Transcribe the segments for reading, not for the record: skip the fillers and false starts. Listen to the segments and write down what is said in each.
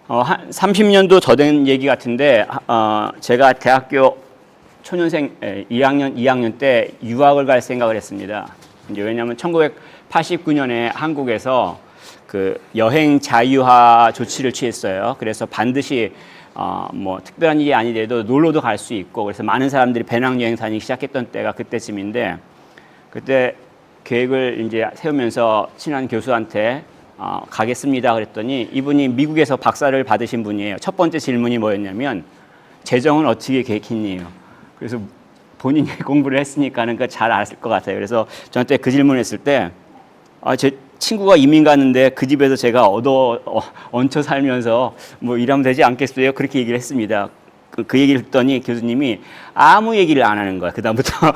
한 30년도 더 된 얘기 같은데, 제가 대학교 초년생 2학년 때 유학을 갈 생각을 했습니다. 이제 왜냐하면 1989년에 한국에서 그 여행 자유화 조치를 취했어요. 그래서 반드시 뭐 특별한 일이 아니더라도 놀러도 갈 수 있고, 그래서 많은 사람들이 배낭여행 다니기 시작했던 때가 그때쯤인데, 그때 계획을 이제 세우면서 친한 교수한테 가겠습니다 그랬더니 이분이 미국에서 박사를 받으신 분이에요. 첫 번째 질문이 뭐였냐면 재정은 어떻게 계획했니요? 그래서 본인이 공부를 했으니까는 잘 알았을 것 같아요. 그래서 저한테 그 질문을 했을 때 제 친구가 이민 가는데 그 집에서 제가 얹혀 살면서 뭐 일하면 되지 않겠어요? 그렇게 얘기를 했습니다. 그 얘기를 했더니 교수님이 아무 얘기를 안 하는 거야. 그다음부터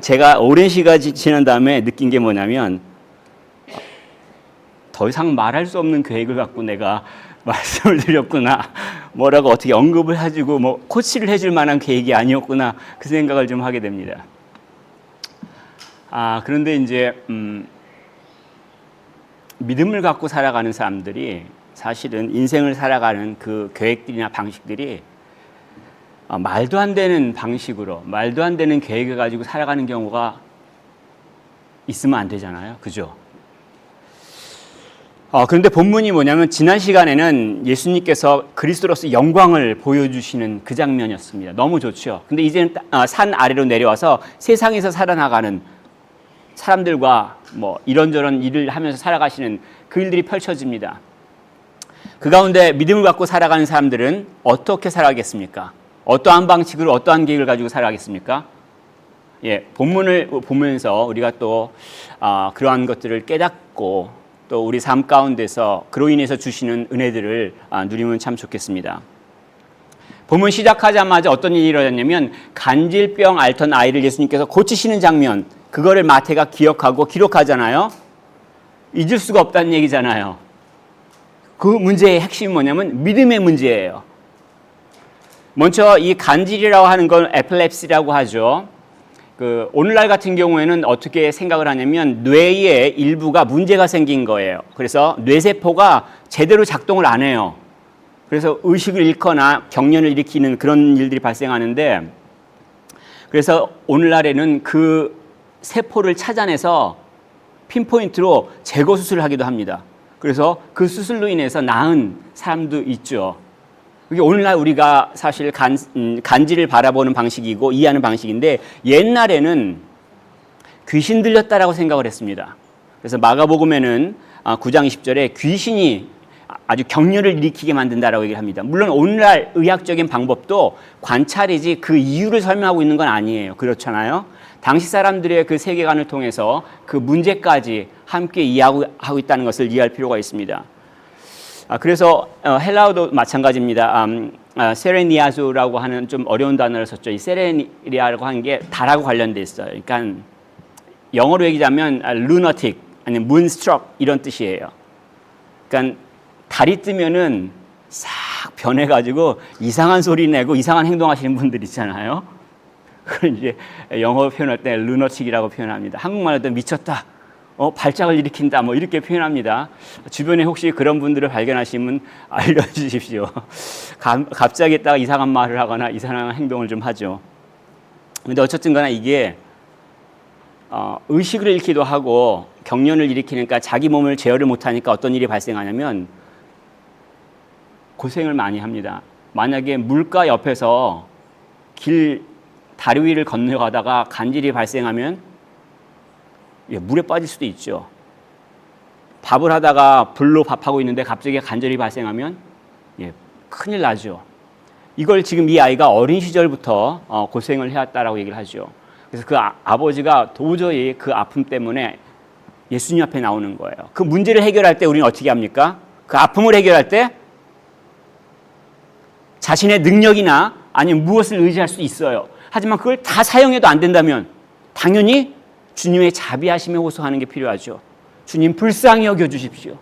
제가 오랜 시간 지난 다음에 느낀 게 뭐냐면 더 이상 말할 수 없는 계획을 갖고 내가 말씀을 드렸구나. 뭐라고 어떻게 언급을 해주고 뭐 코치를 해줄 만한 계획이 아니었구나. 그 생각을 좀 하게 됩니다. 그런데 이제 믿음을 갖고 살아가는 사람들이 사실은 인생을 살아가는 그 계획들이나 방식들이 말도 안 되는 방식으로 말도 안 되는 계획을 가지고 살아가는 경우가 있으면 안 되잖아요. 그죠? 그런데 본문이 뭐냐면 지난 시간에는 예수님께서 그리스도로서 영광을 보여주시는 그 장면이었습니다. 너무 좋죠. 근데 이제는 산 아래로 내려와서 세상에서 살아나가는 사람들과 뭐 이런저런 일을 하면서 살아가시는 그 일들이 펼쳐집니다. 그 가운데 믿음을 갖고 살아가는 사람들은 어떻게 살아가겠습니까? 어떠한 방식으로 어떠한 계획을 가지고 살아가겠습니까? 본문을 보면서 우리가 또 그러한 것들을 깨닫고 또 우리 삶 가운데서 그로 인해서 주시는 은혜들을 누리면 참 좋겠습니다. 본문 시작하자마자 어떤 일이 일어났냐면 간질병 앓던 아이를 예수님께서 고치시는 장면, 그거를 마태가 기억하고 기록하잖아요. 잊을 수가 없다는 얘기잖아요. 그 문제의 핵심이 뭐냐면 믿음의 문제예요. 먼저 이 간질이라고 하는 건 에필랩시라고 하죠. 오늘날 같은 경우에는 어떻게 생각을 하냐면 뇌의 일부가 문제가 생긴 거예요. 그래서 뇌세포가 제대로 작동을 안 해요. 그래서 의식을 잃거나 경련을 일으키는 그런 일들이 발생하는데, 그래서 오늘날에는 그 세포를 찾아내서 핀포인트로 제거 수술을 하기도 합니다. 그래서 그 수술로 인해서 나은 사람도 있죠. 이게 오늘날 우리가 사실 간질을 바라보는 방식이고 이해하는 방식인데, 옛날에는 귀신 들렸다라고 생각을 했습니다. 그래서 마가복음에는 9장 20절에 귀신이 아주 격려를 일으키게 만든다라고 얘기를 합니다. 물론 오늘날 의학적인 방법도 관찰이지 그 이유를 설명하고 있는 건 아니에요. 그렇잖아요. 당시 사람들의 그 세계관을 통해서 그 문제까지 함께 이해하고 있다는 것을 이해할 필요가 있습니다. 그래서 헬라어도 마찬가지입니다. 세레니아주라고 하는 좀 어려운 단어를 썼죠. 이 세레니아라고 하는 게 달하고 관련돼 있어요. 그러니까 영어로 얘기하면 lunatic 아니면 moonstruck 이런 뜻이에요. 그러니까 달이 뜨면은 싹 변해가지고 이상한 소리 내고 이상한 행동하시는 분들 있잖아요. 그걸 이제 영어 표현할 때 lunatic이라고 표현합니다. 한국말로 때 미쳤다. 발작을 일으킨다, 뭐 이렇게 표현합니다. 주변에 혹시 그런 분들을 발견하시면 알려주십시오. 갑자기 있다가 이상한 말을 하거나 이상한 행동을 좀 하죠. 근데 어쨌든 간에 이게 의식을 잃기도 하고 경련을 일으키니까 자기 몸을 제어를 못하니까 어떤 일이 발생하냐면 고생을 많이 합니다. 만약에 물가 옆에서 다리 위를 건너가다가 간질이 발생하면 물에 빠질 수도 있죠. 밥을 하다가 불로 밥하고 있는데 갑자기 간절히 발생하면 큰일 나죠. 이걸 지금 이 아이가 어린 시절부터 고생을 해왔다라고 얘기를 하죠. 그래서 그 아버지가 도저히 그 아픔 때문에 예수님 앞에 나오는 거예요. 그 문제를 해결할 때 우리는 어떻게 합니까? 그 아픔을 해결할 때 자신의 능력이나 아니면 무엇을 의지할 수 있어요. 하지만 그걸 다 사용해도 안 된다면 당연히 주님의 자비하심에 호소하는 게 필요하죠. 주님 불쌍히 여겨주십시오.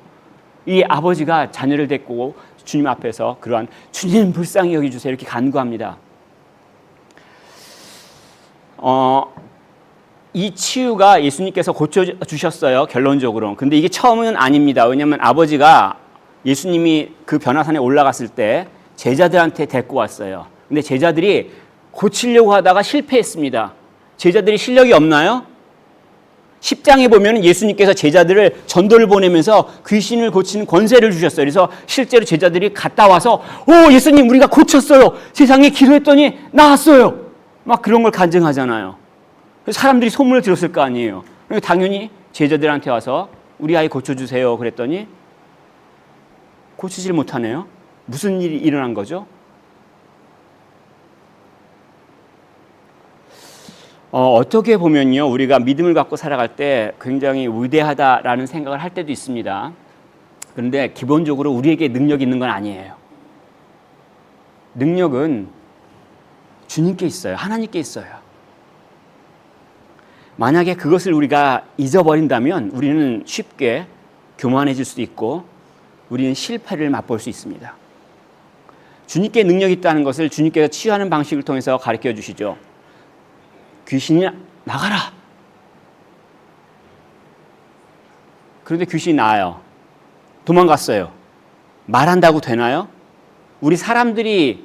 이 아버지가 자녀를 데리고 주님 앞에서 그러한 주님 불쌍히 여겨주세요 이렇게 간구합니다. 이 치유가 예수님께서 고쳐주셨어요. 결론적으로. 근데 이게 처음은 아닙니다. 왜냐하면 아버지가 예수님이 그 변화산에 올라갔을 때 제자들한테 데리고 왔어요. 근데 제자들이 고치려고 하다가 실패했습니다. 제자들이 실력이 없나요? 10장에 보면 예수님께서 제자들을 전도를 보내면서 귀신을 고치는 권세를 주셨어요. 그래서 실제로 제자들이 갔다 와서 오, 예수님 우리가 고쳤어요. 세상에 기도했더니 나았어요. 막 그런 걸 간증하잖아요. 그래서 사람들이 소문을 들었을 거 아니에요. 그러니까 당연히 제자들한테 와서 우리 아이 고쳐주세요. 그랬더니 고치질 못하네요. 무슨 일이 일어난 거죠? 어떻게 보면요, 우리가 믿음을 갖고 살아갈 때 굉장히 위대하다라는 생각을 할 때도 있습니다. 그런데 기본적으로 우리에게 능력이 있는 건 아니에요. 능력은 주님께 있어요. 하나님께 있어요. 만약에 그것을 우리가 잊어버린다면 우리는 쉽게 교만해질 수도 있고 우리는 실패를 맛볼 수 있습니다. 주님께 능력이 있다는 것을 주님께서 치유하는 방식을 통해서 가르쳐 주시죠. 귀신이 나가라. 그런데 귀신이 나와요. 도망갔어요. 말한다고 되나요? 우리 사람들이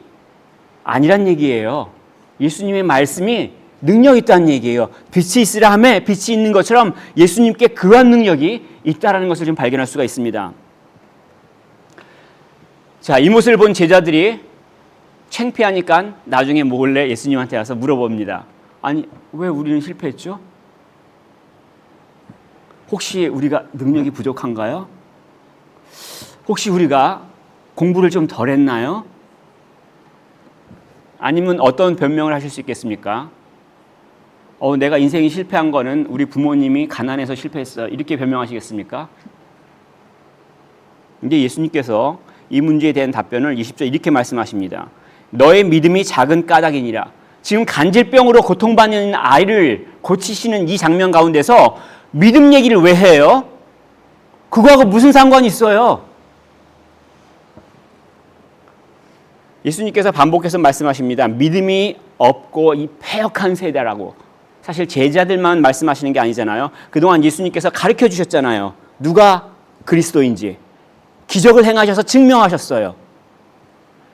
아니란 얘기예요. 예수님의 말씀이 능력이 있다는 얘기예요. 빛이 있으라 하매 빛이 있는 것처럼 예수님께 그러한 능력이 있다는 것을 좀 발견할 수가 있습니다. 자, 이 모습을 본 제자들이 창피하니까 나중에 몰래 예수님한테 와서 물어봅니다. 아니, 왜 우리는 실패했죠? 혹시 우리가 능력이 부족한가요? 혹시 우리가 공부를 좀 덜 했나요? 아니면 어떤 변명을 하실 수 있겠습니까? 내가 인생이 실패한 거는 우리 부모님이 가난해서 실패했어. 이렇게 변명하시겠습니까? 이제 예수님께서 이 문제에 대한 답변을 20절 이렇게 말씀하십니다. 너의 믿음이 작은 까닭이니라. 지금 간질병으로 고통받는 아이를 고치시는 이 장면 가운데서 믿음 얘기를 왜 해요? 그거하고 무슨 상관이 있어요? 예수님께서 반복해서 말씀하십니다. 믿음이 없고 이 패역한 세대라고. 사실 제자들만 말씀하시는 게 아니잖아요. 그동안 예수님께서 가르쳐 주셨잖아요. 누가 그리스도인지. 기적을 행하셔서 증명하셨어요.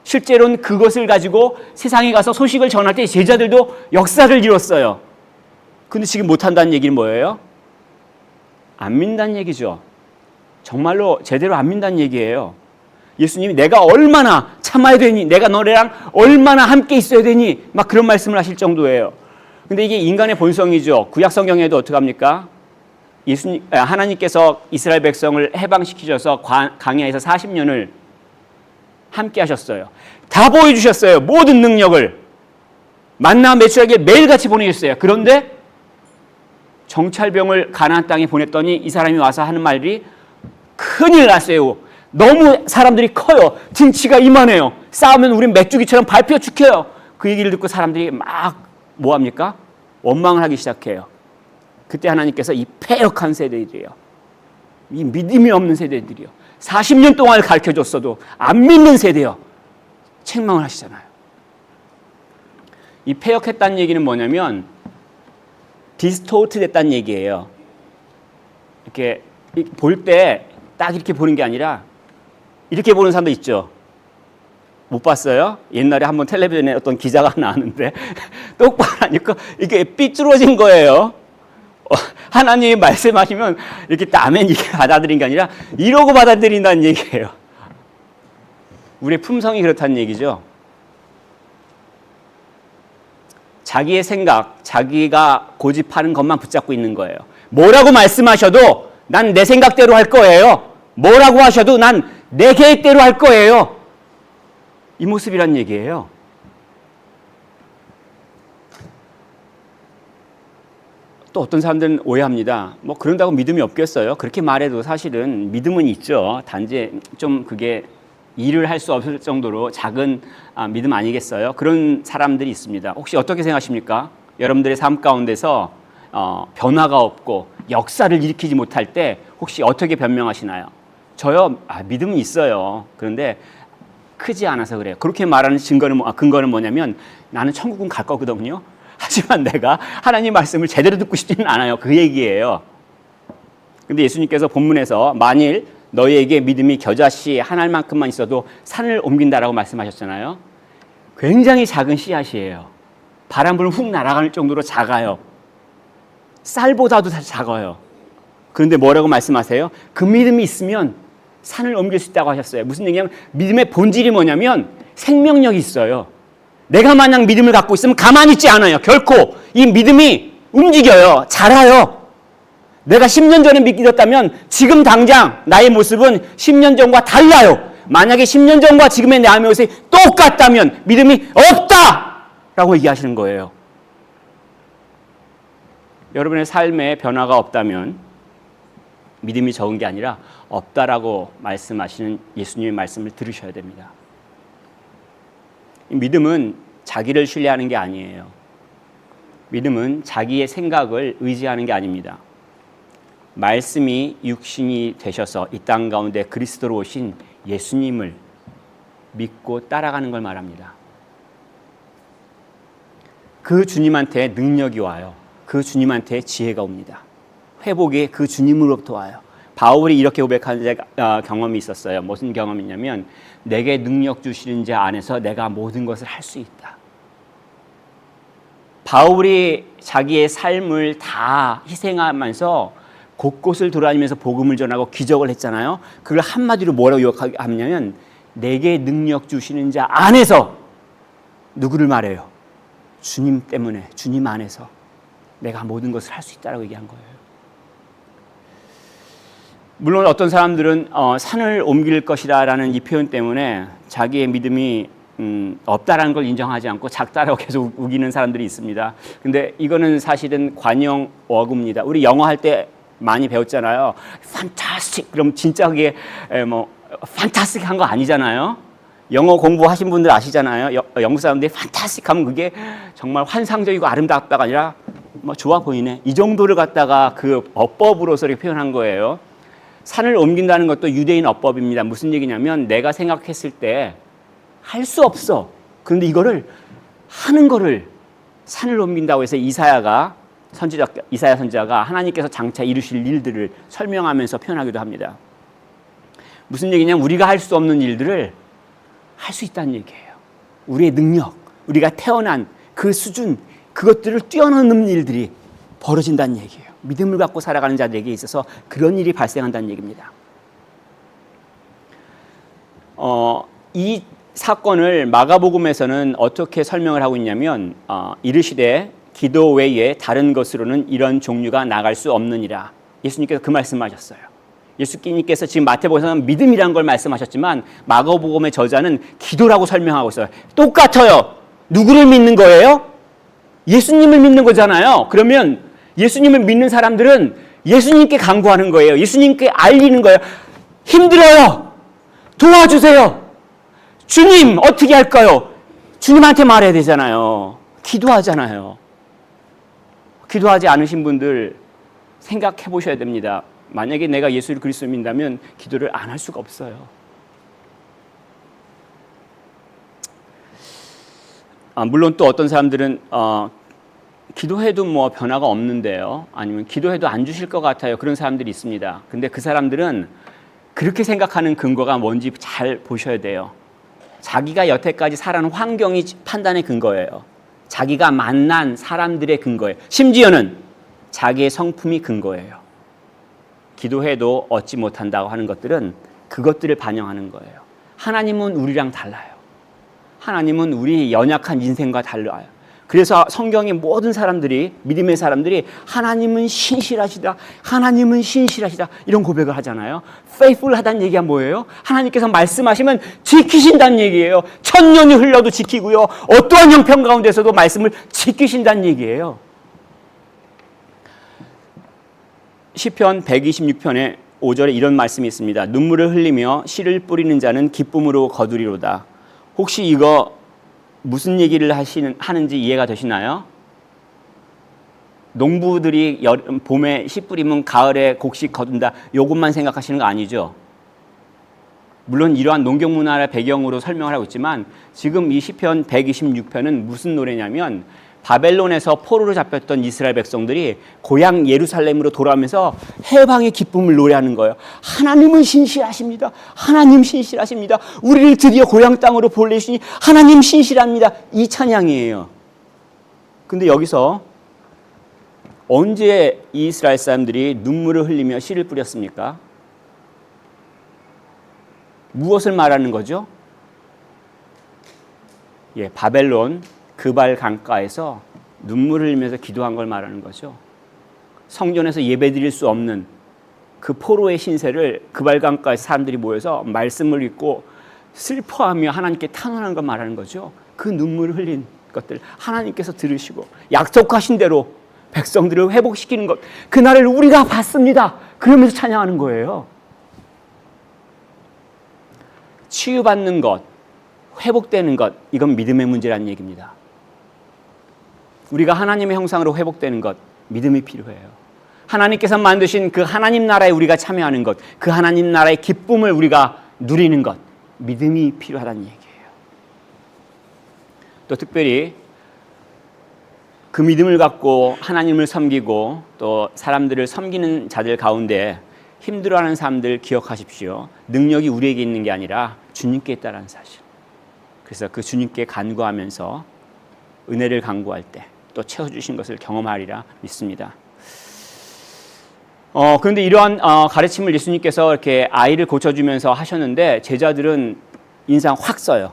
실제로는 그것을 가지고 세상에 가서 소식을 전할 때 제자들도 역사를 이뤘어요. 근데 지금 못한다는 얘기는 뭐예요? 안 믿는다는 얘기죠. 정말로 제대로 안 믿는다는 얘기예요. 예수님이 내가 얼마나 참아야 되니, 내가 너네랑 얼마나 함께 있어야 되니, 막 그런 말씀을 하실 정도예요. 근데 이게 인간의 본성이죠. 구약 성경에도 어떻게 합니까? 하나님께서 이스라엘 백성을 해방시키셔서 광야에서 40년을 함께 하셨어요. 다 보여주셨어요. 모든 능력을. 만나 메추라기에 매일같이 보내셨어요. 그런데 정찰병을 가나안 땅에 보냈더니 이 사람이 와서 하는 말이 큰일 났어요. 너무 사람들이 커요. 등치가 이만해요. 싸우면 우린 메뚜기처럼 밟혀 죽혀요. 그 얘기를 듣고 사람들이 막 뭐합니까? 원망을 하기 시작해요. 그때 하나님께서 이 패역한 세대들이요. 이 믿음이 없는 세대들이요. 40년 동안 가르쳐줬어도 안 믿는 세대요. 책망을 하시잖아요. 이 패역했다는 얘기는 뭐냐면 디스토트 됐다는 얘기예요. 이렇게 볼 때 딱 이렇게 보는 게 아니라 이렇게 보는 사람도 있죠. 못 봤어요? 옛날에 한번 텔레비전에 어떤 기자가 나왔는데 똑바로 하니까 이게 삐뚤어진 거예요. 하나님이 말씀하시면 이렇게 아멘 이렇게 받아들인 게 아니라 이러고 받아들인다는 얘기예요. 우리의 품성이 그렇다는 얘기죠. 자기의 생각, 자기가 고집하는 것만 붙잡고 있는 거예요. 뭐라고 말씀하셔도 난 내 생각대로 할 거예요. 뭐라고 하셔도 난 내 계획대로 할 거예요. 이 모습이란 얘기예요. 또 어떤 사람들은 오해합니다. 뭐 그런다고 믿음이 없겠어요? 그렇게 말해도 사실은 믿음은 있죠. 단지 좀 그게 일을 할 수 없을 정도로 작은 믿음 아니겠어요? 그런 사람들이 있습니다. 혹시 어떻게 생각하십니까? 여러분들의 삶 가운데서 변화가 없고 역사를 일으키지 못할 때 혹시 어떻게 변명하시나요? 저요, 믿음은 있어요. 그런데 크지 않아서 그래요. 그렇게 말하는 근거는 뭐냐면 나는 천국은 갈 거거든요. 하지만 내가 하나님 말씀을 제대로 듣고 싶지는 않아요. 그 얘기예요. 근데 예수님께서 본문에서 만일 너희에게 믿음이 겨자씨 한 알만큼만 있어도 산을 옮긴다라고 말씀하셨잖아요. 굉장히 작은 씨앗이에요. 바람 불면 훅 날아갈 정도로 작아요. 쌀보다도 더 작아요. 그런데 뭐라고 말씀하세요? 그 믿음이 있으면 산을 옮길 수 있다고 하셨어요. 무슨 얘기냐면 믿음의 본질이 뭐냐면 생명력이 있어요. 내가 만약 믿음을 갖고 있으면 가만히 있지 않아요. 결코 이 믿음이 움직여요. 자라요. 내가 10년 전에 믿었다면 지금 당장 나의 모습은 10년 전과 달라요. 만약에 10년 전과 지금의 나의 모습이 똑같다면 믿음이 없다라고 얘기하시는 거예요. 여러분의 삶에 변화가 없다면 믿음이 적은 게 아니라 없다라고 말씀하시는 예수님의 말씀을 들으셔야 됩니다. 믿음은 자기를 신뢰하는 게 아니에요. 믿음은 자기의 생각을 의지하는 게 아닙니다. 말씀이 육신이 되셔서 이 땅 가운데 그리스도로 오신 예수님을 믿고 따라가는 걸 말합니다. 그 주님한테 능력이 와요. 그 주님한테 지혜가 옵니다. 회복이 그 주님으로부터 와요. 바울이 이렇게 고백한 경험이 있었어요. 무슨 경험이냐면 내게 능력 주시는 자 안에서 내가 모든 것을 할 수 있다. 바울이 자기의 삶을 다 희생하면서 곳곳을 돌아다니면서 복음을 전하고 기적을 했잖아요. 그걸 한마디로 뭐라고 요약하냐면 내게 능력 주시는 자 안에서 누구를 말해요? 주님 때문에, 주님 안에서 내가 모든 것을 할 수 있다라고 얘기한 거예요. 물론 어떤 사람들은 산을 옮길 것이다라는 이 표현 때문에 자기의 믿음이 없다라는 걸 인정하지 않고 작다라고 계속 우기는 사람들이 있습니다. 근데 이거는 사실은 관용 어구입니다. 우리 영어 할 때 많이 배웠잖아요. fantastic. 그럼 진짜 그게 뭐 fantastic 한 거 아니잖아요. 영어 공부하신 분들 아시잖아요. 영국 사람들이 fantastic 하면 그게 정말 환상적이고 아름답다가 아니라 뭐 좋아 보이네. 이 정도를 갖다가 그 어법으로서 이렇게 표현한 거예요. 산을 옮긴다는 것도 유대인 어법입니다. 무슨 얘기냐면 내가 생각했을 때 할 수 없어. 그런데 이거를 하는 거를 산을 옮긴다고 해서 이사야 선지자가 하나님께서 장차 이루실 일들을 설명하면서 표현하기도 합니다. 무슨 얘기냐면 우리가 할 수 없는 일들을 할 수 있다는 얘기예요. 우리의 능력, 우리가 태어난 그 수준, 그것들을 뛰어넘는 일들이 벌어진다는 얘기예요. 믿음을 갖고 살아가는 자들에게 있어서 그런 일이 발생한다는 얘기입니다. 이 사건을 마가복음에서는 어떻게 설명을 하고 있냐면 이르시되 기도 외에 다른 것으로는 이런 종류가 나갈 수 없느니라. 예수님께서 그 말씀하셨어요. 예수님께서 지금 마태복음에서는 믿음이라는 걸 말씀하셨지만 마가복음의 저자는 기도라고 설명하고 있어요. 똑같아요. 누구를 믿는 거예요? 예수님을 믿는 거잖아요. 그러면 예수님을 믿는 사람들은 예수님께 간구하는 거예요. 예수님께 알리는 거예요. 힘들어요. 도와주세요. 주님 어떻게 할까요? 주님한테 말해야 되잖아요. 기도하잖아요. 기도하지 않으신 분들 생각해 보셔야 됩니다. 만약에 내가 예수 그리스도를 믿는다면 기도를 안 할 수가 없어요. 물론 또 어떤 사람들은 기도해도 뭐 변화가 없는데요. 아니면 기도해도 안 주실 것 같아요. 그런 사람들이 있습니다. 근데 그 사람들은 그렇게 생각하는 근거가 뭔지 잘 보셔야 돼요. 자기가 여태까지 살아온 환경이 판단의 근거예요. 자기가 만난 사람들의 근거예요. 심지어는 자기의 성품이 근거예요. 기도해도 얻지 못한다고 하는 것들은 그것들을 반영하는 거예요. 하나님은 우리랑 달라요. 하나님은 우리 연약한 인생과 달라요. 그래서 성경의 모든 사람들이, 믿음의 사람들이 하나님은 신실하시다, 하나님은 신실하시다 이런 고백을 하잖아요. faithful하다는 얘기가 뭐예요? 하나님께서 말씀하시면 지키신다는 얘기예요. 천년이 흘러도 지키고요. 어떠한 형편 가운데서도 말씀을 지키신다는 얘기예요. 시편 126편에 5절에 이런 말씀이 있습니다. 눈물을 흘리며 씨를 뿌리는 자는 기쁨으로 거두리로다. 혹시 이거 무슨 얘기를 하는지 이해가 되시나요? 농부들이 봄에 씨 뿌리면 가을에 곡식 거둔다. 이것만 생각하시는 거 아니죠? 물론 이러한 농경 문화의 배경으로 설명을 하고 있지만 지금 이 시편 126편은 무슨 노래냐면 바벨론에서 포로로 잡혔던 이스라엘 백성들이 고향 예루살렘으로 돌아오면서 해방의 기쁨을 노래하는 거예요. 하나님은 신실하십니다. 하나님 신실하십니다. 우리를 드디어 고향 땅으로 보내주시니 하나님 신실합니다. 이 찬양이에요. 근데 여기서 언제 이스라엘 사람들이 눈물을 흘리며 씨를 뿌렸습니까? 무엇을 말하는 거죠? 바벨론 그발 강가에서 눈물을 흘리면서 기도한 걸 말하는 거죠. 성전에서 예배드릴 수 없는 그 포로의 신세를 그발 강가에서 사람들이 모여서 말씀을 읽고 슬퍼하며 하나님께 탄원한 걸 말하는 거죠. 그 눈물을 흘린 것들 하나님께서 들으시고 약속하신 대로 백성들을 회복시키는 것, 그날을 우리가 봤습니다. 그러면서 찬양하는 거예요. 치유받는 것, 회복되는 것, 이건 믿음의 문제라는 얘기입니다. 우리가 하나님의 형상으로 회복되는 것, 믿음이 필요해요. 하나님께서 만드신 그 하나님 나라에 우리가 참여하는 것, 그 하나님 나라의 기쁨을 우리가 누리는 것, 믿음이 필요하다는 얘기예요. 또 특별히 그 믿음을 갖고 하나님을 섬기고 또 사람들을 섬기는 자들 가운데 힘들어하는 사람들 기억하십시오. 능력이 우리에게 있는 게 아니라 주님께 있다는 사실. 그래서 그 주님께 간구하면서 은혜를 간구할 때 또 채워주신 것을 경험하리라 믿습니다. 그런데 이러한 가르침을 예수님께서 이렇게 아이를 고쳐주면서 하셨는데 제자들은 인상 확 써요.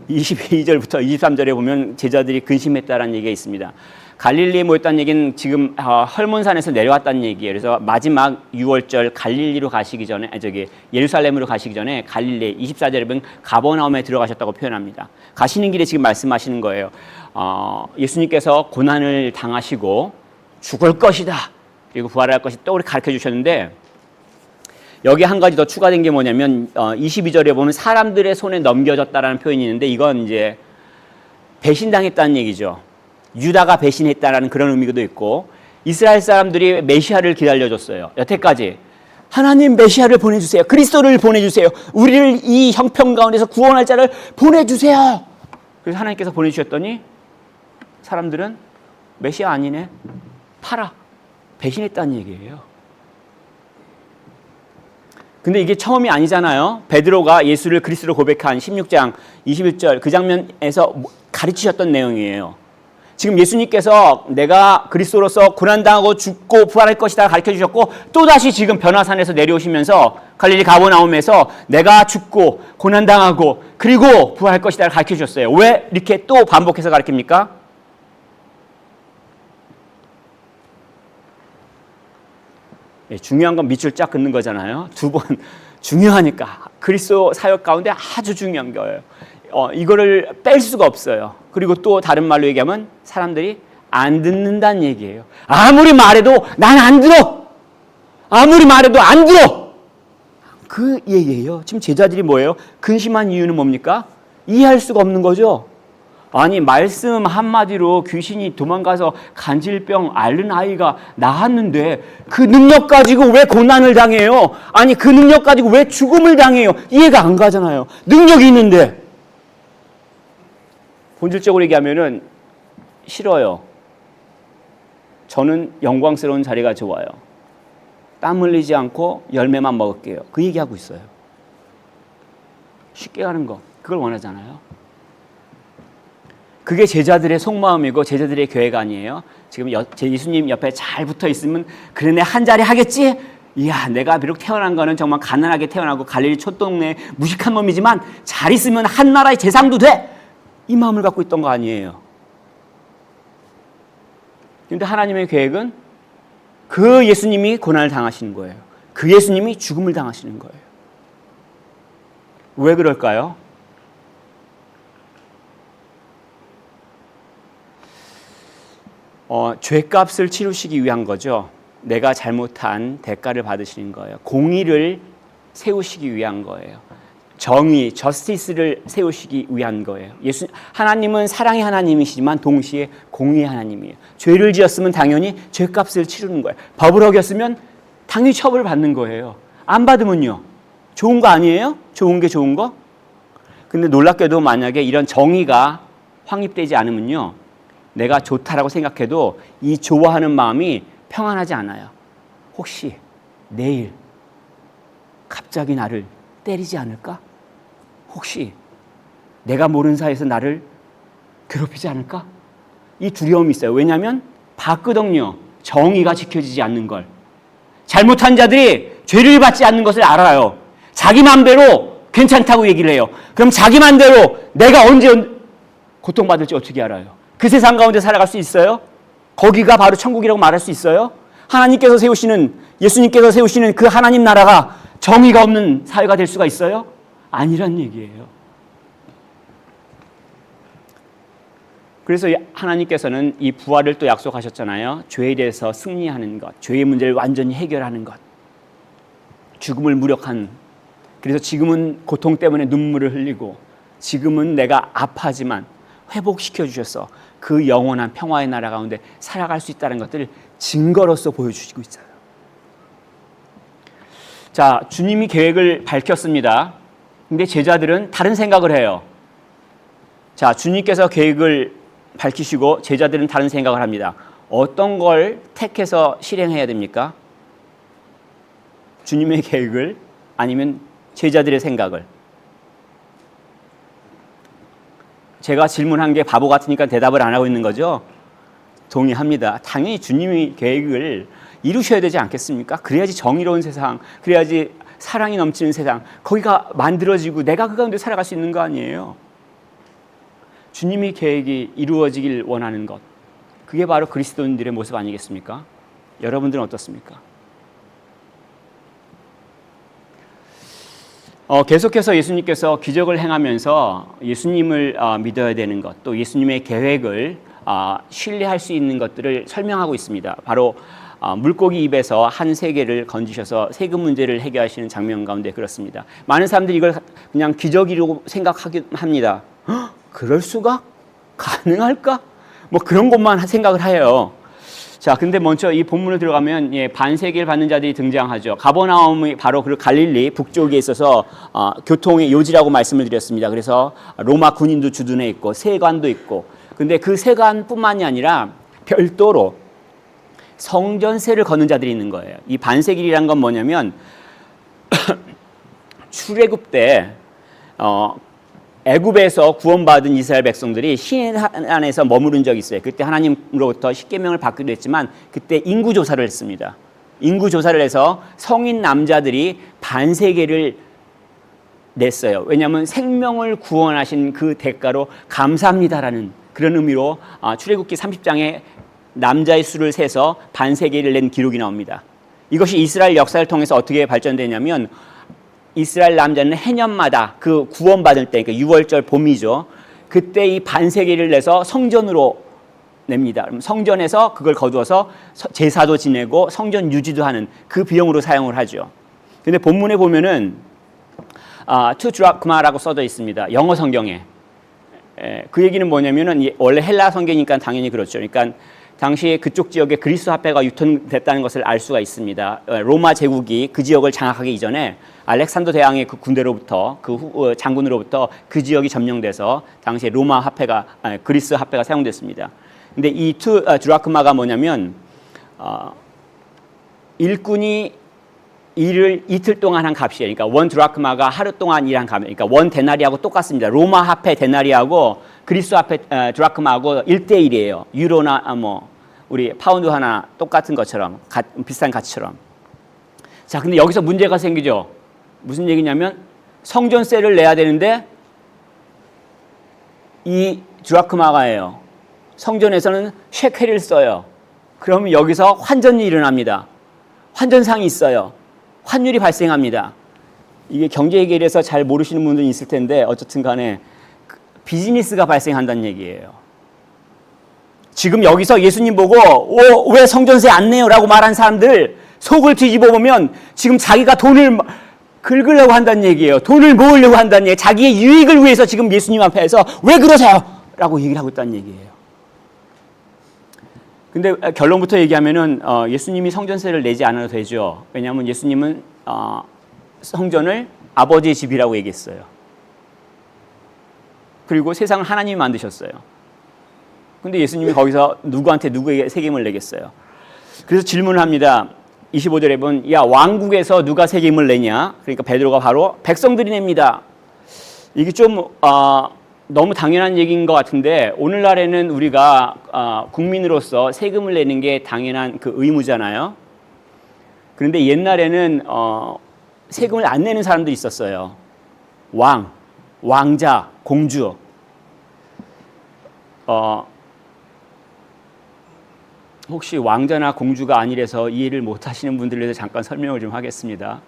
22절부터 23절에 보면 제자들이 근심했다라는 얘기가 있습니다. 갈릴리에 모였다는 얘기는 지금 헐몬산에서 내려왔다는 얘기예요. 그래서 마지막 6월절 갈릴리로 가시기 전에 예루살렘으로 가시기 전에 갈릴리 24절에 보면 가버나움에 들어가셨다고 표현합니다. 가시는 길에 지금 말씀하시는 거예요. 예수님께서 고난을 당하시고 죽을 것이다. 그리고 부활할 것이 또 우리 가르쳐 주셨는데 여기 한 가지 더 추가된 게 뭐냐면 22절에 보면 사람들의 손에 넘겨졌다라는 표현이 있는데 이건 이제 배신당했다는 얘기죠. 유다가 배신했다라는 그런 의미도 있고 이스라엘 사람들이 메시아를 기다려줬어요. 여태까지 하나님 메시아를 보내주세요. 그리스도를 보내주세요. 우리를 이 형편 가운데서 구원할 자를 보내주세요. 그래서 하나님께서 보내주셨더니 사람들은 메시아 아니네. 팔아. 배신했다는 얘기예요. 근데 이게 처음이 아니잖아요. 베드로가 예수를 그리스도로 고백한 16장 21절 그 장면에서 가르치셨던 내용이에요. 지금 예수님께서 내가 그리스도로서 고난당하고 죽고 부활할 것이다 가르쳐 주셨고 또다시 지금 변화산에서 내려오시면서 갈릴리 가버나움에서 내가 죽고 고난당하고 그리고 부활할 것이다 가르쳐 주셨어요. 왜 이렇게 또 반복해서 가르칩니까? 중요한 건 밑줄 쫙 긋는 거잖아요. 두 번 중요하니까 그리스도 사역 가운데 아주 중요한 거예요. 이거를 뺄 수가 없어요. 그리고 또 다른 말로 얘기하면 사람들이 안 듣는다는 얘기예요. 아무리 말해도 난 안 들어. 아무리 말해도 안 들어. 그 얘기예요. 지금 제자들이 뭐예요? 근심한 이유는 뭡니까? 이해할 수가 없는 거죠. 아니 말씀 한마디로 귀신이 도망가서 간질병 앓는 아이가 나았는데 그 능력 가지고 왜 고난을 당해요? 아니 그 능력 가지고 왜 죽음을 당해요? 이해가 안 가잖아요. 능력이 있는데. 본질적으로 얘기하면은 싫어요. 저는 영광스러운 자리가 좋아요. 땀 흘리지 않고 열매만 먹을게요. 그 얘기하고 있어요. 쉽게 가는 거 그걸 원하잖아요. 그게 제자들의 속마음이고 제자들의 교회가 아니에요. 지금 예수님 옆에 잘 붙어 있으면 그래 내 한 자리 하겠지? 이야 내가 비록 태어난 거는 정말 가난하게 태어나고 갈릴리 촌동네 무식한 놈이지만 잘 있으면 한 나라의 재상도 돼. 이 마음을 갖고 있던 거 아니에요. 그런데 하나님의 계획은 그 예수님이 고난을 당하시는 거예요. 그 예수님이 죽음을 당하시는 거예요. 왜 그럴까요? 죄값을 치르시기 위한 거죠. 내가 잘못한 대가를 받으시는 거예요. 공의를 세우시기 위한 거예요. 정의, 저스티스를 세우시기 위한 거예요. 하나님은 사랑의 하나님이시지만 동시에 공의의 하나님이에요. 죄를 지었으면 당연히 죄값을 치르는 거예요. 법을 어겼으면 당연히 처벌을 받는 거예요. 안 받으면요. 좋은 거 아니에요? 좋은 게 좋은 거? 근데 놀랍게도 만약에 이런 정의가 확립되지 않으면요. 내가 좋다라고 생각해도 이 좋아하는 마음이 평안하지 않아요. 혹시 내일 갑자기 나를 때리지 않을까? 혹시 내가 모르는 사이에서 나를 괴롭히지 않을까? 이 두려움이 있어요. 왜냐하면 봤거든요. 정의가 지켜지지 않는 걸. 잘못한 자들이 죄를 받지 않는 것을 알아요. 자기 마음대로 괜찮다고 얘기를 해요. 그럼 자기 마음대로 내가 언제 고통받을지 어떻게 알아요? 그 세상 가운데 살아갈 수 있어요? 거기가 바로 천국이라고 말할 수 있어요? 하나님께서 세우시는, 예수님께서 세우시는 그 하나님 나라가 정의가 없는 사회가 될 수가 있어요? 아니란 얘기예요. 그래서 하나님께서는 이 부활을 또 약속하셨잖아요. 죄에 대해서 승리하는 것, 죄의 문제를 완전히 해결하는 것, 죽음을 무력한. 그래서 지금은 고통 때문에 눈물을 흘리고 지금은 내가 아파하지만 회복시켜 주셔서 그 영원한 평화의 나라 가운데 살아갈 수 있다는 것들을 증거로서 보여주시고 있어요. 자, 주님이 계획을 밝혔습니다. 근데 제자들은 다른 생각을 해요. 자, 주님께서 계획을 밝히시고 제자들은 다른 생각을 합니다. 어떤 걸 택해서 실행해야 됩니까? 주님의 계획을 아니면 제자들의 생각을? 제가 질문한 게 바보 같으니까 대답을 안 하고 있는 거죠? 동의합니다. 당연히 주님이 계획을 이루셔야 되지 않겠습니까? 그래야지 정의로운 세상, 그래야지 사랑이 넘치는 세상, 거기가 만들어지고 내가 그 가운데 살아갈 수 있는 거 아니에요? 주님이 계획이 이루어지길 원하는 것, 그게 바로 그리스도인들의 모습 아니겠습니까? 여러분들은 어떻습니까? 계속해서 예수님께서 기적을 행하면서 예수님을 믿어야 되는 것, 또 예수님의 계획을 신뢰할 수 있는 것들을 설명하고 있습니다. 바로 물고기 입에서 한 세계를 건지셔서 세금 문제를 해결하시는 장면 가운데 그렇습니다. 많은 사람들이 이걸 그냥 기적이라고 생각하긴 합니다. 그럴 수가? 가능할까? 뭐 그런 것만 생각을 해요. 자, 근데 먼저 이 본문을 들어가면 반세기를 받는 자들이 등장하죠. 가버나움이 바로 그 갈릴리 북쪽에 있어서 교통의 요지라고 말씀을 드렸습니다. 그래서 로마 군인도 주둔해 있고 세관도 있고, 근데 그 세관뿐만이 아니라 별도로 성전세를 거는 자들이 있는 거예요. 이 반세기라는 건 뭐냐면 출애굽 때 애굽에서 구원받은 이스라엘 백성들이 시내산에서 머무른 적이 있어요. 그때 하나님으로부터 십계명을 받기도 했지만 그때 인구조사를 했습니다. 인구조사를 해서 성인 남자들이 반세계를 냈어요. 왜냐하면 생명을 구원하신 그 대가로 감사합니다라는 그런 의미로 출애굽기 30장에 남자의 수를 세서 반세계를 낸 기록이 나옵니다. 이것이 이스라엘 역사를 통해서 어떻게 발전되냐면 이스라엘 남자는 해년마다 그 구원받을 때, 그러니까 6월절 봄이죠. 그때 이 반세기를 내서 성전으로 냅니다. 그럼 성전에서 그걸 거두어서 제사도 지내고 성전 유지도 하는 그 비용으로 사용을 하죠. 근데 본문에 보면은 투 드라크마라고 써져 있습니다. 영어 성경에. 그 얘기는 뭐냐면은 원래 헬라 성경이니까 당연히 그렇죠. 그러니까 당시에 그쪽 지역에 그리스 화폐가 유통됐다는 것을 알 수가 있습니다. 로마 제국이 그 지역을 장악하기 이전에 알렉산더 대왕의 그 군대로부터 그 장군으로부터 그 지역이 점령돼서 당시에 로마 화폐가 그리스 화폐가 사용됐습니다. 근데 이 투 드라크마가 뭐냐면 일꾼이 일을 이틀 동안 한 값이에요. 그러니까 원 드라크마가 하루 동안 일한 값, 그러니까 원 데나리하고 똑같습니다. 로마 화폐 데나리하고 그리스 화폐 드라크마하고 1대1이에요. 유로나 우리 파운드 하나 똑같은 것처럼 비슷한 가치처럼. 자, 근데 여기서 문제가 생기죠. 무슨 얘기냐면 성전세를 내야 되는데 이 드라크마가예요. 성전에서는 셰켈을 써요. 그러면 여기서 환전이 일어납니다. 환전상이 있어요. 환율이 발생합니다. 이게 경제계에서 잘 모르시는 분들이 있을 텐데 어쨌든 간에 비즈니스가 발생한다는 얘기예요. 지금 여기서 예수님 보고 왜 성전세 안 내요? 라고 말한 사람들 속을 뒤집어 보면 지금 자기가 돈을 긁으려고 한다는 얘기예요. 돈을 모으려고 한다는 얘기예요. 자기의 유익을 위해서 지금 예수님 앞에서 왜 그러세요? 라고 얘기를 하고 있다는 얘기예요. 근데 결론부터 얘기하면은 예수님이 성전세를 내지 않아도 되죠. 왜냐하면 예수님은 성전을 아버지의 집이라고 얘기했어요. 그리고 세상을 하나님이 만드셨어요. 근데 예수님이 거기서 누구에게 책임을 내겠어요? 그래서 질문을 합니다. 25절에 보면 야 왕국에서 누가 책임을 내냐? 그러니까 베드로가 바로 백성들이 냅니다. 이게 좀 너무 당연한 얘기인 것 같은데 오늘날에는 우리가 국민으로서 세금을 내는 게 당연한 그 의무잖아요. 그런데 옛날에는 세금을 안 내는 사람도 있었어요. 왕자, 공주. 혹시 왕자나 공주가 아니라서 이해를 못 하시는 분들에 대해서 잠깐 설명을 좀 하겠습니다.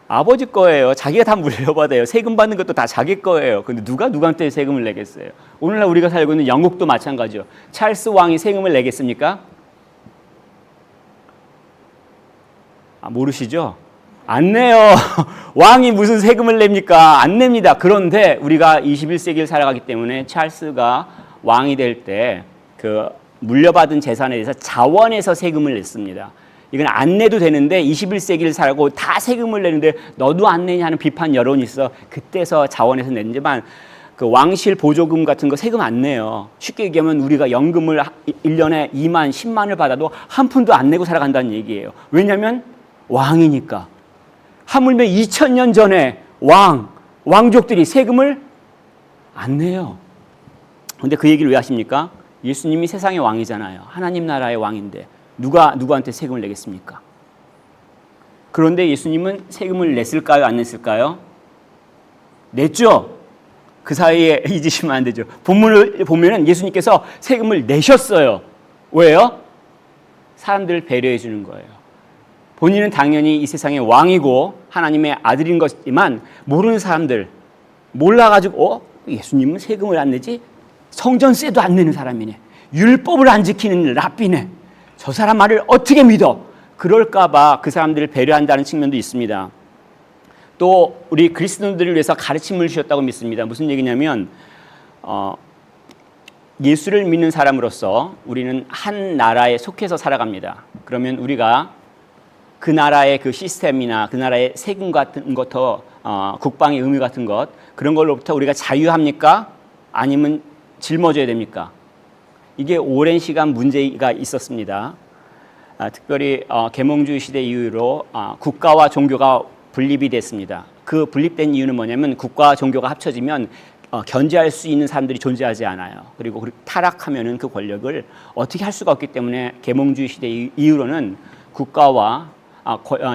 아버지 거예요. 자기가 다 물려받아요. 세금 받는 것도 다 자기 거예요. 근데 누가 누구한테 세금을 내겠어요? 오늘날 우리가 살고 있는 영국도 마찬가지죠. 찰스 왕이 세금을 내겠습니까? 모르시죠? 안 내요. 왕이 무슨 세금을 냅니까? 안 냅니다. 그런데 우리가 21세기를 살아가기 때문에 찰스가 왕이 될 때 그 물려받은 재산에 대해서 자원에서 세금을 냈습니다. 이건 안 내도 되는데 21세기를 살고 다 세금을 내는데 너도 안 내냐 하는 비판 여론이 있어 그때서 자원에서 냈지만 그 왕실 보조금 같은 거 세금 안 내요. 쉽게 얘기하면 우리가 연금을 1년에 2만, 10만을 받아도 한 푼도 안 내고 살아간다는 얘기예요. 왜냐하면 왕이니까. 하물며 2000년 전에 왕족들이 세금을 안 내요. 그런데 그 얘기를 왜 하십니까? 예수님이 세상의 왕이잖아요. 하나님 나라의 왕인데 누구한테 세금을 내겠습니까? 그런데 예수님은 세금을 냈을까요? 안 냈을까요? 냈죠. 그 사이에 잊으시면 안 되죠. 본문을 보면은 예수님께서 세금을 내셨어요. 왜요? 사람들을 배려해 주는 거예요. 본인은 당연히 이 세상의 왕이고 하나님의 아들인 것이지만 모르는 사람들 몰라가지고 예수님은 세금을 안 내지? 성전세도 안 내는 사람이네. 율법을 안 지키는 랍비네. 저 사람 말을 어떻게 믿어? 그럴까 봐 그 사람들을 배려한다는 측면도 있습니다. 또 우리 그리스도인들을 위해서 가르침을 주셨다고 믿습니다. 무슨 얘기냐면 예수를 믿는 사람으로서 우리는 한 나라에 속해서 살아갑니다. 그러면 우리가 그 나라의 그 시스템이나 그 나라의 세금 같은 것, 국방의 의무 같은 것 그런 걸로부터 우리가 자유합니까? 아니면 짊어져야 됩니까? 이게 오랜 시간 문제가 있었습니다. 특별히 계몽주의 시대 이후로 국가와 종교가 분립이 됐습니다. 그 분립된 이유는 뭐냐면 국가와 종교가 합쳐지면 견제할 수 있는 사람들이 존재하지 않아요. 그리고 타락하면은 그 권력을 어떻게 할 수가 없기 때문에 계몽주의 시대 이후로는 국가와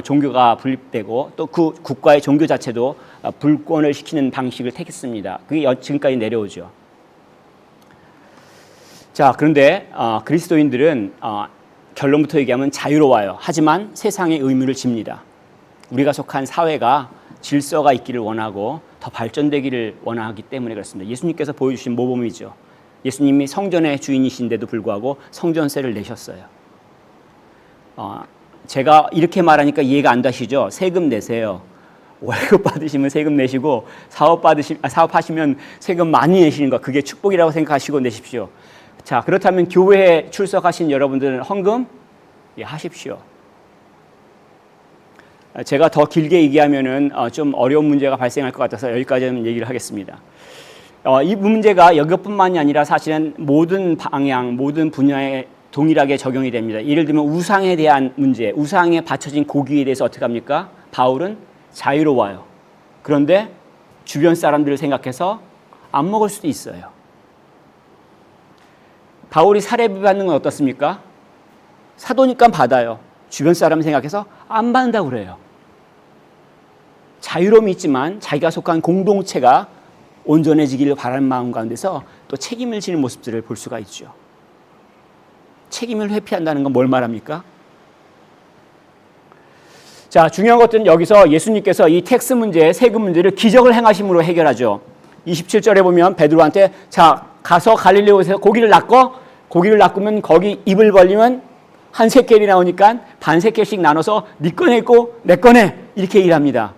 종교가 분립되고 또 그 국가의 종교 자체도 불권을 시키는 방식을 택했습니다. 그게 지금까지 내려오죠. 자, 그런데 그리스도인들은 결론부터 얘기하면 자유로워요. 하지만 세상의 의무를 집니다. 우리가 속한 사회가 질서가 있기를 원하고 더 발전되기를 원하기 때문에 그렇습니다. 예수님께서 보여주신 모범이죠. 예수님이 성전의 주인이신데도 불구하고 성전세를 내셨어요. 제가 이렇게 말하니까 이해가 안 되시죠? 세금 내세요. 월급 받으시면 세금 내시고 사업하시면 세금 많이 내시는 거 그게 축복이라고 생각하시고 내십시오. 자, 그렇다면 교회에 출석하신 여러분들은 헌금 하십시오. 제가 더 길게 얘기하면은 좀 어려운 문제가 발생할 것 같아서 여기까지는 얘기를 하겠습니다. 이 문제가 이것뿐만이 아니라 사실은 모든 방향, 모든 분야에 동일하게 적용이 됩니다. 예를 들면 우상에 대한 문제, 우상에 바쳐진 고기에 대해서 어떻게 합니까? 바울은 자유로워요. 그런데 주변 사람들을 생각해서 안 먹을 수도 있어요. 바울이 살해비 받는 건 어떻습니까? 사도니까 받아요. 주변 사람 생각해서 안 받는다고 그래요. 자유로움이 있지만 자기가 속한 공동체가 온전해지기를 바라는 마음 가운데서 또 책임을 지는 모습들을 볼 수가 있죠. 책임을 회피한다는 건 뭘 말합니까? 자, 중요한 것들은 여기서 예수님께서 이 텍스 문제, 세금 문제를 기적을 행하심으로 해결하죠. 27절에 보면 베드로한테 자, 가서 갈릴리오에서 고기를 낚으면 거기 입을 벌리면 한 세켈이 나오니까 반 세켈씩 나눠서 네 꺼내 있고 내 꺼내 이렇게 일합니다.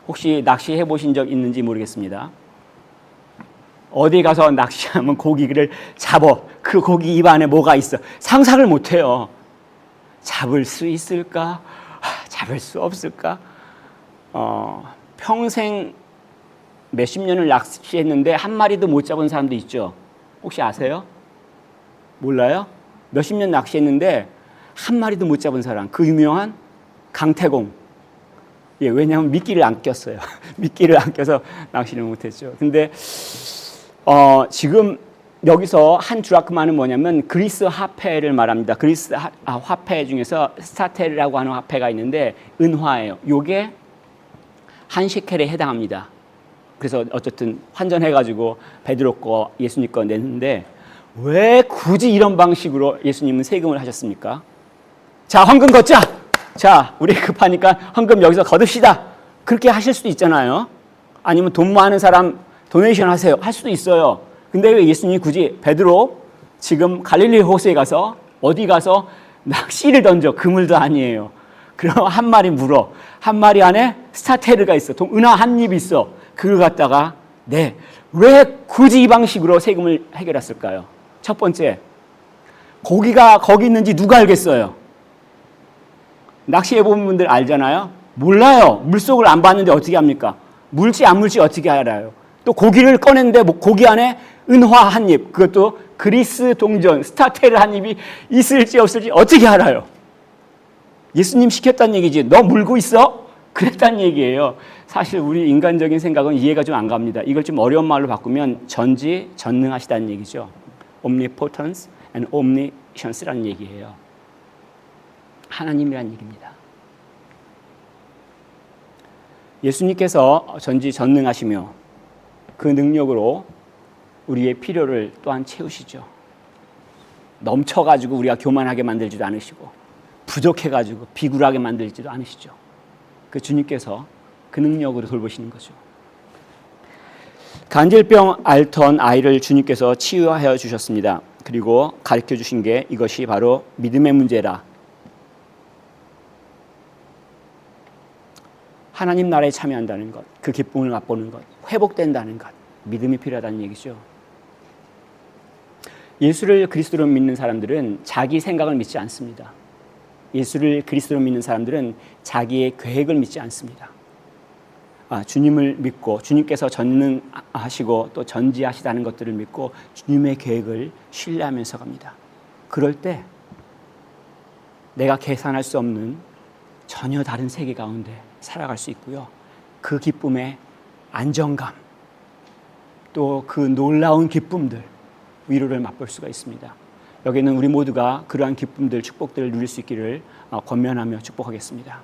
혹시 낚시해 보신 적 있는지 모르겠습니다. 어디 가서 낚시하면 고기를 잡아. 그 고기 입 안에 뭐가 있어. 상상을 못해요. 잡을 수 있을까? 잡을 수 없을까? 평생 몇십 년을 낚시했는데 한 마리도 못 잡은 사람도 있죠. 혹시 아세요? 몰라요? 몇십 년 낚시했는데 한 마리도 못 잡은 사람, 그 유명한 강태공. 예, 왜냐하면 미끼를 안 꼈어요. 미끼를 안 껴서 낚시를 못했죠. 근데 지금 여기서 한 드라크마는 뭐냐면 그리스 화폐를 말합니다. 그리스 화폐 중에서 스타테르라고 하는 화폐가 있는데 은화예요. 요게 한 shekel에 해당합니다. 그래서 어쨌든 환전해가지고 베드로 거 예수님 거 냈는데 왜 굳이 이런 방식으로 예수님은 세금을 하셨습니까? 자, 헌금 걷자. 자, 우리 급하니까 헌금 여기서 거둡시다. 그렇게 하실 수도 있잖아요. 아니면 돈 많은 사람 도네이션 하세요. 할 수도 있어요. 근데 왜 예수님이 굳이 베드로 지금 갈릴리 호수에 가서 어디 가서 낚시를 던져. 그물도 아니에요. 그럼 한 마리 물어. 한 마리 안에 스타테르가 있어. 은하 한 입 있어. 그걸 갖다가 왜 굳이 이 방식으로 세금을 해결했을까요? 첫 번째, 고기가 거기 있는지 누가 알겠어요? 낚시해본 분들 알잖아요. 몰라요. 물속을 안 봤는데 어떻게 합니까? 물지 안 물지 어떻게 알아요? 또 고기를 꺼냈는데 고기 안에 은화 한 입, 그것도 그리스 동전 스타테르 한 입이 있을지 없을지 어떻게 알아요? 예수님 시켰다는 얘기지. 너 물고 있어? 그랬다는 얘기예요. 사실 우리 인간적인 생각은 이해가 좀 안 갑니다. 이걸 좀 어려운 말로 바꾸면 전지전능하시다는 얘기죠. omnipotence and omniscience라는 얘기예요. 하나님이라는 얘기입니다. 예수님께서 전지전능하시며 그 능력으로 우리의 필요를 또한 채우시죠. 넘쳐가지고 우리가 교만하게 만들지도 않으시고 부족해가지고 비굴하게 만들지도 않으시죠. 그 주님께서 그 능력으로 돌보시는 거죠. 간질병 앓던 아이를 주님께서 치유하여 주셨습니다. 그리고 가르쳐 주신 게 이것이 바로 믿음의 문제라. 하나님 나라에 참여한다는 것, 그 기쁨을 맛보는 것, 회복된다는 것, 믿음이 필요하다는 얘기죠. 예수를 그리스도로 믿는 사람들은 자기 생각을 믿지 않습니다. 예수를 그리스도로 믿는 사람들은 자기의 계획을 믿지 않습니다. 주님을 믿고 주님께서 전능하시고 또 전지하시다는 것들을 믿고 주님의 계획을 신뢰하면서 갑니다. 그럴 때 내가 계산할 수 없는 전혀 다른 세계 가운데 살아갈 수 있고요. 그 기쁨의 안정감, 또 그 놀라운 기쁨들, 위로를 맛볼 수가 있습니다. 여기는 우리 모두가 그러한 기쁨들, 축복들을 누릴 수 있기를 권면하며 축복하겠습니다.